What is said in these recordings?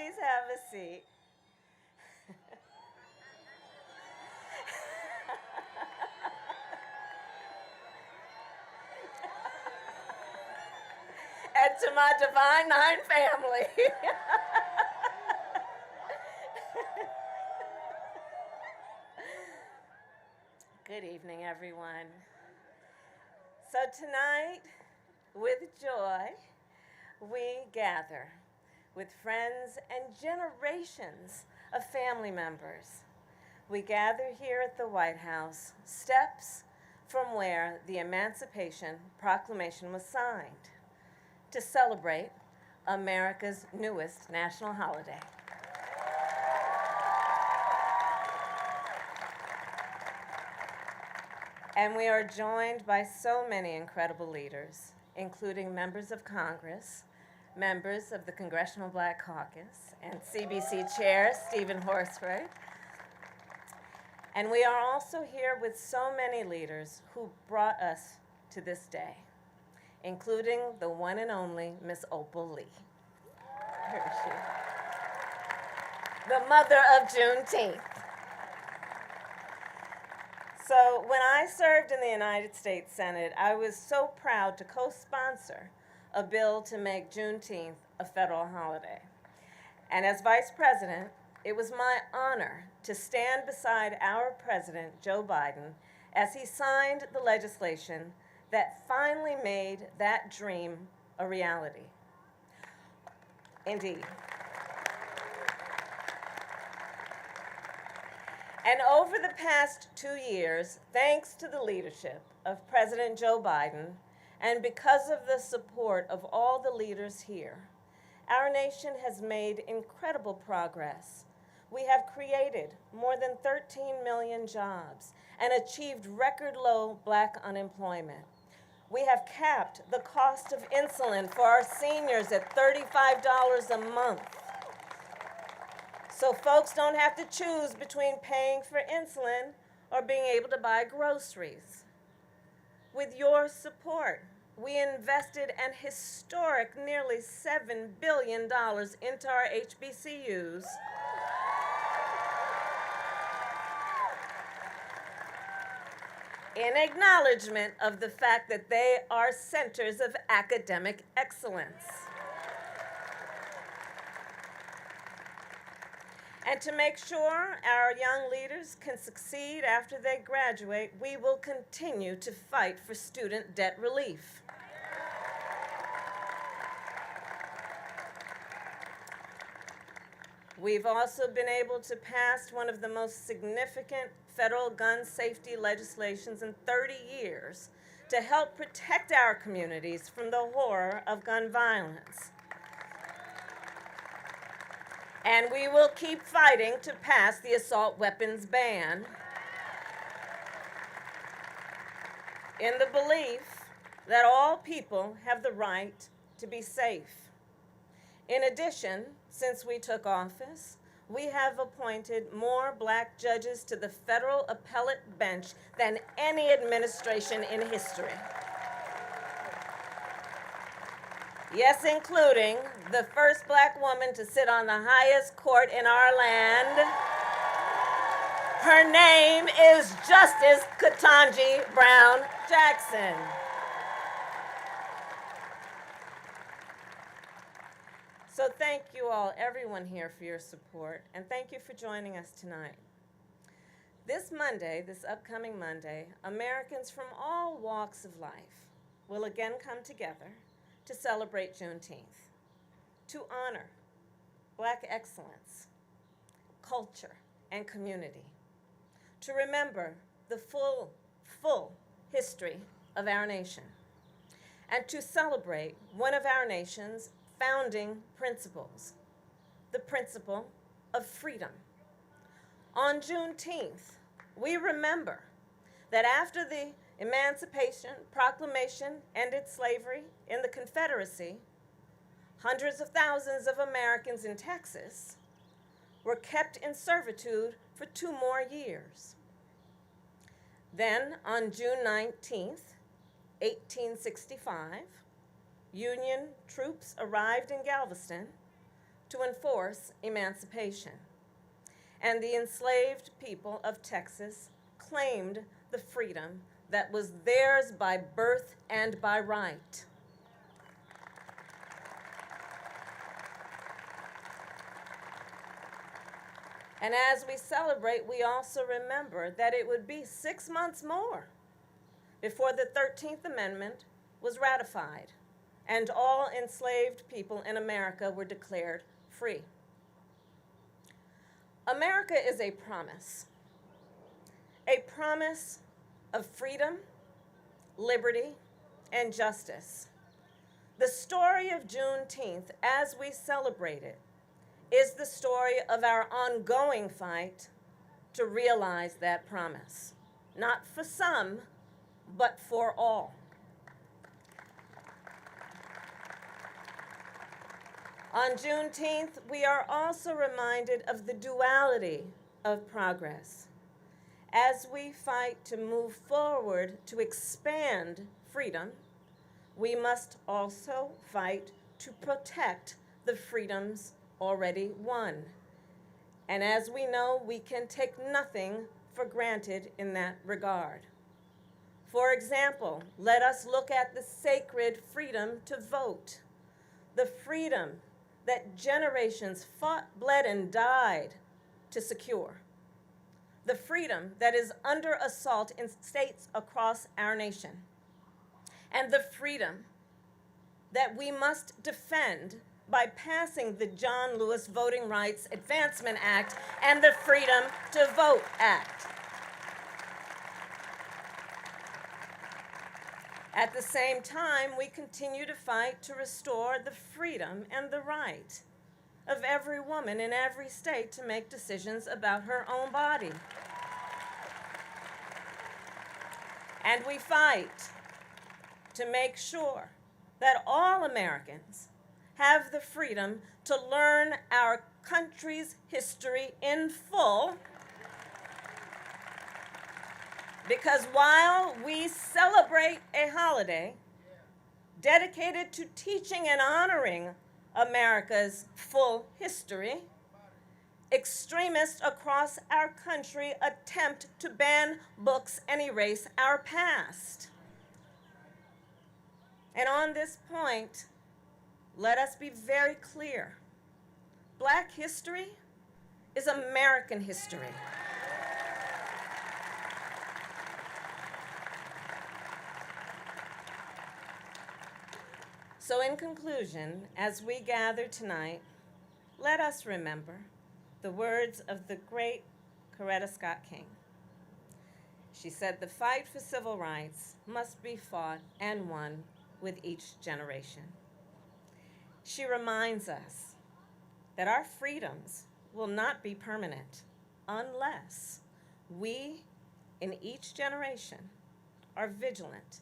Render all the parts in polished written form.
please have a seat. And to my Divine Nine family. Good evening, everyone. So tonight, with joy, we gather with friends and generations of family members. We gather here at the White House, steps from where the Emancipation Proclamation was signed, to celebrate America's newest national holiday. And we are joined by so many incredible leaders, including members of Congress, members of the Congressional Black Caucus, and CBC Chair Stephen Horsford. And we are also here with so many leaders who brought us to this day, including the one and only Miss Opal Lee. Here she is. The mother of Juneteenth. So when I served in the United States Senate, I was so proud to co-sponsor a bill to make Juneteenth a federal holiday. And as Vice President, it was my honor to stand beside our President, Joe Biden, as he signed the legislation that finally made that dream a reality. Indeed. And over the past 2 years, thanks to the leadership of President Joe Biden, and because of the support of all the leaders here, our nation has made incredible progress. We have created more than 13 million jobs and achieved record low Black unemployment. We have capped the cost of insulin for our seniors at $35 a month, so folks don't have to choose between paying for insulin or being able to buy groceries. With your support, we invested an historic nearly $7 billion into our HBCUs. In acknowledgement of the fact that they are centers of academic excellence. And to make sure our young leaders can succeed after they graduate, we will continue to fight for student debt relief. We've also been able to pass one of the most significant federal gun safety legislations in 30 years to help protect our communities from the horror of gun violence. And we will keep fighting to pass the assault weapons ban in the belief that all people have the right to be safe. In addition, since we took office, we have appointed more Black judges to the federal appellate bench than any administration in history. Yes, including the first Black woman to sit on the highest court in our land. Her name is Justice Ketanji Brown Jackson. So thank you all, everyone here, for your support, and thank you for joining us tonight. This Monday, this upcoming Monday, Americans from all walks of life will again come together to celebrate Juneteenth, to honor Black excellence, culture, and community, to remember the full history of our nation, and to celebrate one of our nation's founding principles, the principle of freedom. On Juneteenth, we remember that after the Emancipation Proclamation ended slavery in the Confederacy, hundreds of thousands of Americans in Texas were kept in servitude for 2 more years. Then, on June 19th, 1865, Union troops arrived in Galveston to enforce emancipation. And the enslaved people of Texas claimed the freedom that was theirs by birth and by right. And as we celebrate, we also remember that it would be 6 months more before the 13th Amendment was ratified and all enslaved people in America were declared free. America is a promise of freedom, liberty, and justice. The story of Juneteenth, as we celebrate it, is the story of our ongoing fight to realize that promise, not for some, but for all. On Juneteenth, we are also reminded of the duality of progress. As we fight to move forward to expand freedom, we must also fight to protect the freedoms already won. And as we know, we can take nothing for granted in that regard. For example, let us look at the sacred freedom to vote, the freedom that generations fought, bled, and died to secure, the freedom that is under assault in states across our nation, and the freedom that we must defend by passing the John Lewis Voting Rights Advancement Act and the Freedom to Vote Act. At the same time, we continue to fight to restore the freedom and the right of every woman in every state to make decisions about her own body. And we fight to make sure that all Americans have the freedom to learn our country's history in full, because while we celebrate a holiday dedicated to teaching and honoring America's full history, extremists across our country attempt to ban books and erase our past. And on this point, let us be very clear. Black history is American history. So in conclusion, as we gather tonight, let us remember the words of the great Coretta Scott King. She said, "The fight for civil rights must be fought and won with each generation." She reminds us that our freedoms will not be permanent unless we, in each generation, are vigilant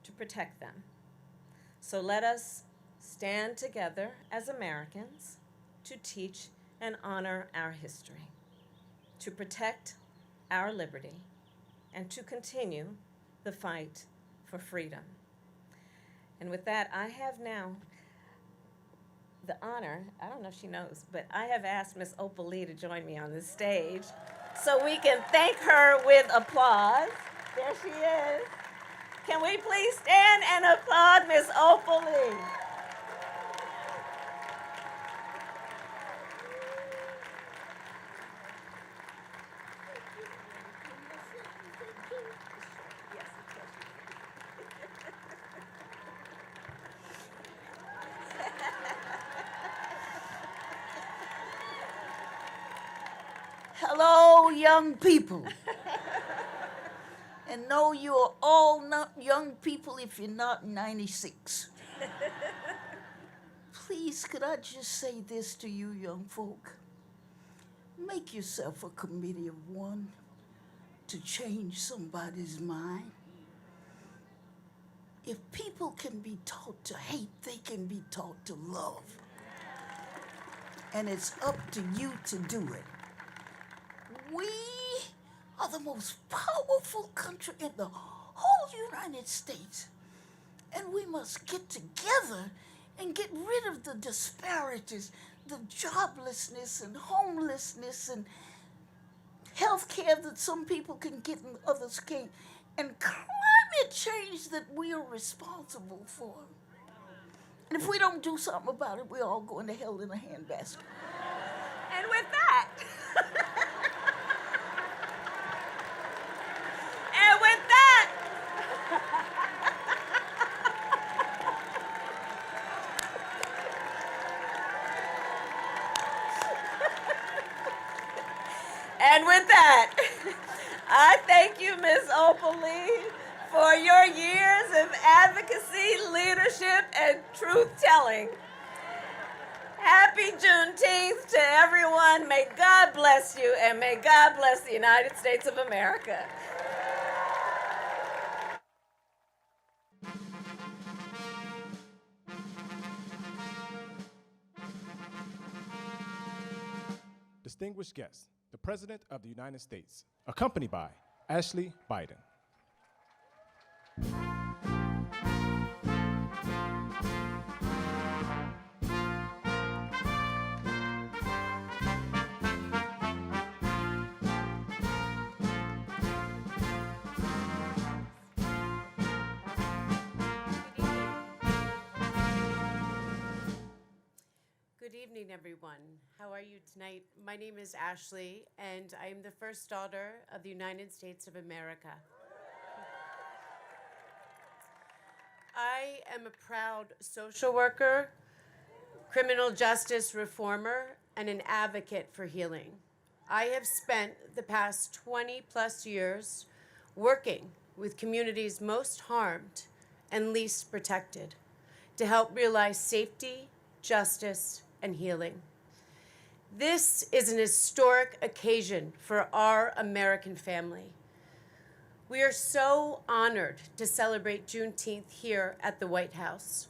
to protect them. So let us stand together as Americans to teach and honor our history, to protect our liberty, and to continue the fight for freedom. And with that, I have now the honor, I don't know if she knows, but I have asked Ms. Opal Lee to join me on this stage so we can thank her with applause. There she is. Can we please stand and applaud Ms. Opal Lee? Hello, young people. And no, you are all not young people if you're not 96. Please, could I just say this to you young folk? Make yourself a committee of one to change somebody's mind. If people can be taught to hate, they can be taught to love. And it's up to you to do it. We are the most powerful country in the whole United States. And we must get together and get rid of the disparities the joblessness and homelessness and health care that some people can get and others can't, and climate change that we are responsible for. And if we don't do something about it, we're all going to hell in a handbasket. And with that, and with that, and with that, I thank you, Ms. Opal Lee, for your years of advocacy, leadership, and truth-telling. Happy Juneteenth to everyone. May God bless you, and may God bless the United States of America. Distinguished guests, the President of the United States, accompanied by Ashley Biden. Good evening, everyone. How are you tonight? My name is Ashley, and I am the first daughter of the United States of America. I am a proud social worker, criminal justice reformer, and an advocate for healing. I have spent the past 20-plus years working with communities most harmed and least protected to help realize safety, justice, and healing. This is an historic occasion for our American family. We are so honored to celebrate Juneteenth here at the White House.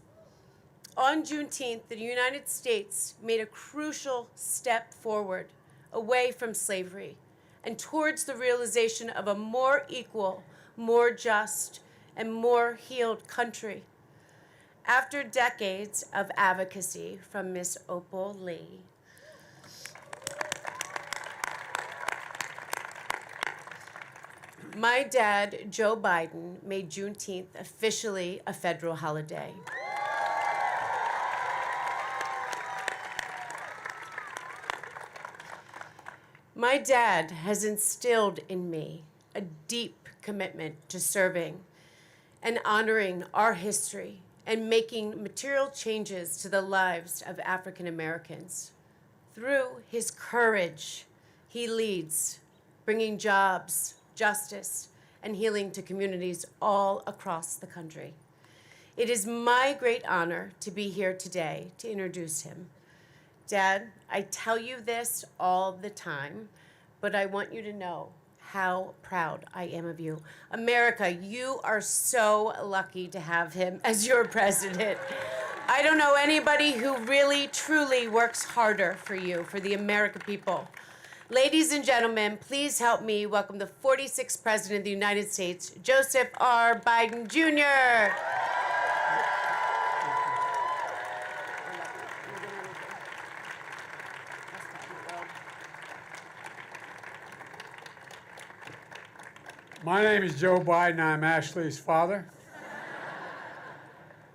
On Juneteenth, the United States made a crucial step forward away from slavery and towards the realization of a more equal, more just, and more healed country. After decades of advocacy from Ms. Opal Lee, my dad, Joe Biden, made Juneteenth officially a federal holiday. My dad has instilled in me a deep commitment to serving and honoring our history and making material changes to the lives of African Americans. Through his courage, he leads, bringing jobs, justice, and healing to communities all across the country. It is my great honor to be here today to introduce him. Dad, I tell you this all the time, but I want you to know how proud I am of you. America, you are so lucky to have him as your president. I don't know anybody who really, truly works harder for you, for the American people. Ladies and gentlemen, please help me welcome the 46th President of the United States, Joseph R. Biden, Jr. My name is Joe Biden. I'm Ashley's father.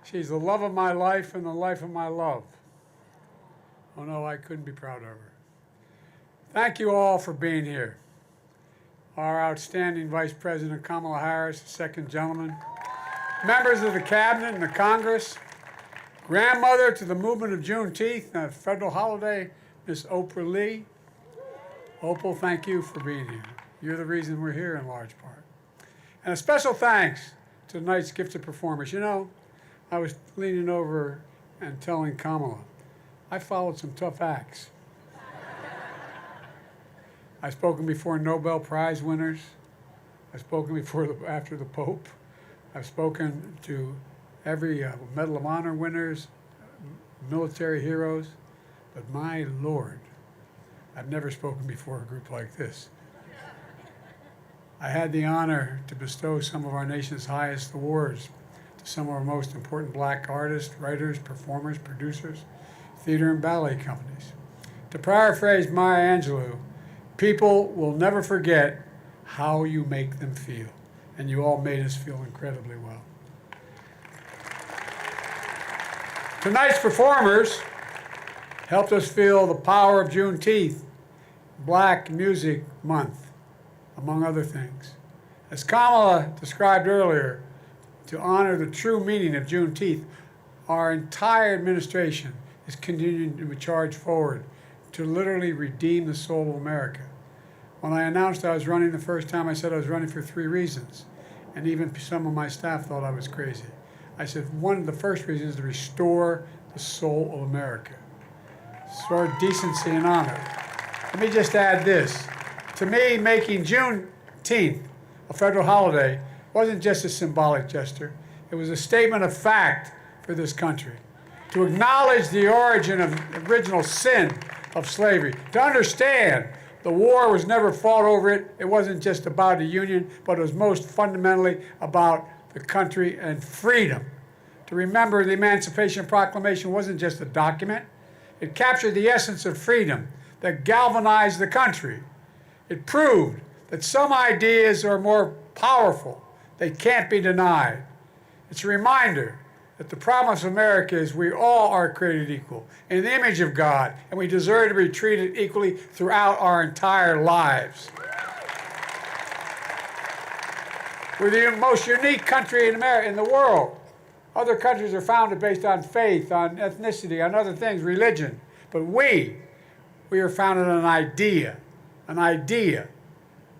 She's the love of my life and the life of my love. Oh no, I couldn't be prouder of her. Thank you all for being here. Our outstanding Vice President Kamala Harris, the second gentleman, members of the Cabinet and the Congress, grandmother to the movement of Juneteenth, a federal holiday, Miss Oprah Lee. Opal, thank you for being here. You're the reason we're here in large part. And a special thanks to tonight's gifted performers. You know, I was leaning over and telling Kamala, I followed some tough acts. I've spoken before Nobel Prize winners. I've spoken after the Pope. I've spoken to every Medal of Honor winners, military heroes. But my Lord, I've never spoken before a group like this. I had the honor to bestow some of our nation's highest awards to some of our most important black artists, writers, performers, producers, theater and ballet companies. To paraphrase Maya Angelou, people will never forget how you make them feel. And you all made us feel incredibly well. Tonight's performers helped us feel the power of Juneteenth, Black Music Month, among other things. As Kamala described earlier, to honor the true meaning of Juneteenth, our entire administration is continuing to charge forward to literally redeem the soul of America. When I announced I was running the first time, I said I was running for 3 reasons. And even some of my staff thought I was crazy. I said one of the first reasons is to restore the soul of America. Restore decency and honor. Let me just add this. To me, making Juneteenth a federal holiday wasn't just a symbolic gesture. It was a statement of fact for this country. To acknowledge the origin of the original sin of slavery. To understand the war was never fought over it. It wasn't just about a union, but it was most fundamentally about the country and freedom. To remember the Emancipation Proclamation wasn't just a document. It captured the essence of freedom that galvanized the country. It proved that some ideas are more powerful. They can't be denied. It's a reminder that the promise of America is we all are created equal in the image of God, and we deserve to be treated equally throughout our entire lives. We're the most unique country in America, in the world. Other countries are founded based on faith, on ethnicity, on other things, religion. But we are founded on an idea,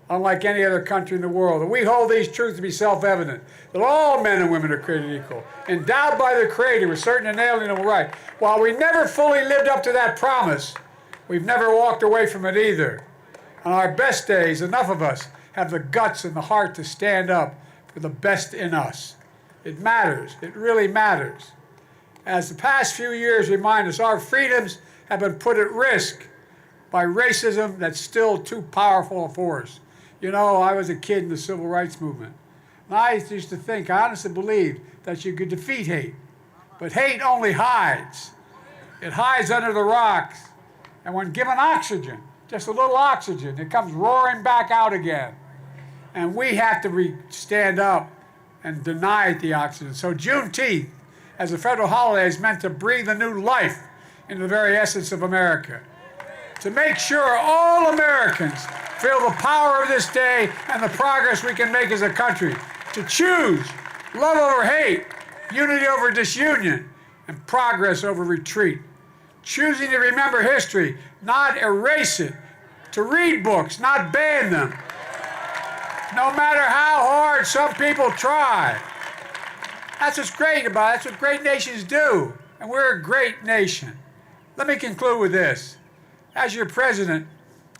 unlike any other country in the world. And we hold these truths to be self-evident, that all men and women are created equal, endowed by the Creator with certain inalienable rights. While we never fully lived up to that promise, we've never walked away from it either. On our best days, enough of us have the guts and the heart to stand up for the best in us. It matters. It really matters. As the past few years remind us, our freedoms have been put at risk by racism that's still too powerful a force. You know, I was a kid in the civil rights movement. And I used to think, I honestly believed that you could defeat hate. But hate only hides. It hides under the rocks. And when given oxygen, just a little oxygen, it comes roaring back out again. And we have to stand up and deny it the oxygen. So Juneteenth, as a federal holiday, is meant to breathe a new life into the very essence of America. To make sure all Americans feel the power of this day and the progress we can make as a country. To choose love over hate, unity over disunion, and progress over retreat. Choosing to remember history, not erase it. To read books, not ban them. No matter how hard some people try. That's what's great about it. That's what great nations do. And we're a great nation. Let me conclude with this. As your president,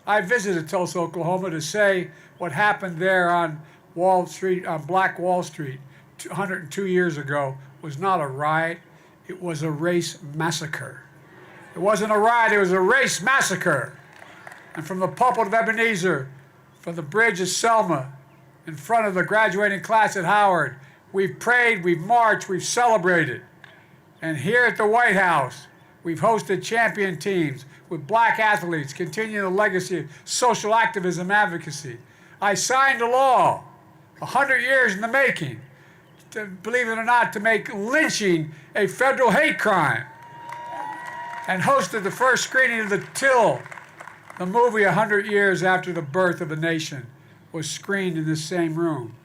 I visited Tulsa, Oklahoma to say what happened there on Wall Street, on Black Wall Street 102 years ago was not a riot, it was a race massacre. It wasn't a riot, it was a race massacre. And from the pulpit of Ebenezer, from the bridge of Selma, in front of the graduating class at Howard, we've prayed, we've marched, we've celebrated. And here at the White House, we've hosted champion teams with black athletes, continuing the legacy of social activism advocacy. I signed a law, 100 years in the making, to, believe it or not, to make lynching a federal hate crime. And hosted the first screening of The Till, the movie 100 years after the birth of a nation, was screened in this same room.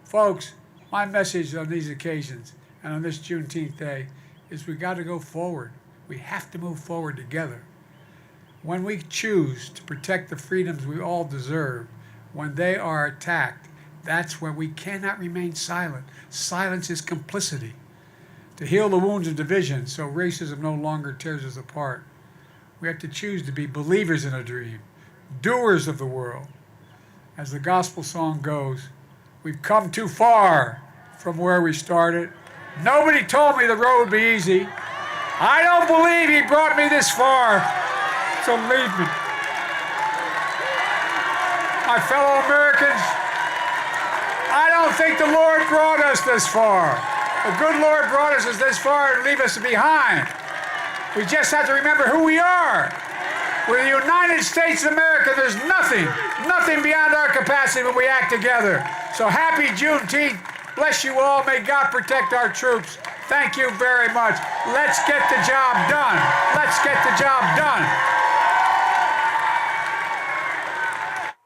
Folks, my message on these occasions and on this Juneteenth day is we got to go forward. We have to move forward together. When we choose to protect the freedoms we all deserve, when they are attacked, that's where we cannot remain silent. Silence is complicity. To heal the wounds of division so racism no longer tears us apart, we have to choose to be believers in a dream, doers of the world. As the gospel song goes, we've come too far from where we started. Nobody told me the road would be easy. I don't believe he brought me this far, so leave me. My fellow Americans, I don't think the Lord brought us this far. The good Lord brought us this far and leave us behind. We just have to remember who we are. We're the United States of America. There's nothing beyond our capacity when we act together. So happy Juneteenth. Bless you all. May God protect our troops. Thank you very much. Let's get the job done. Let's get the job done.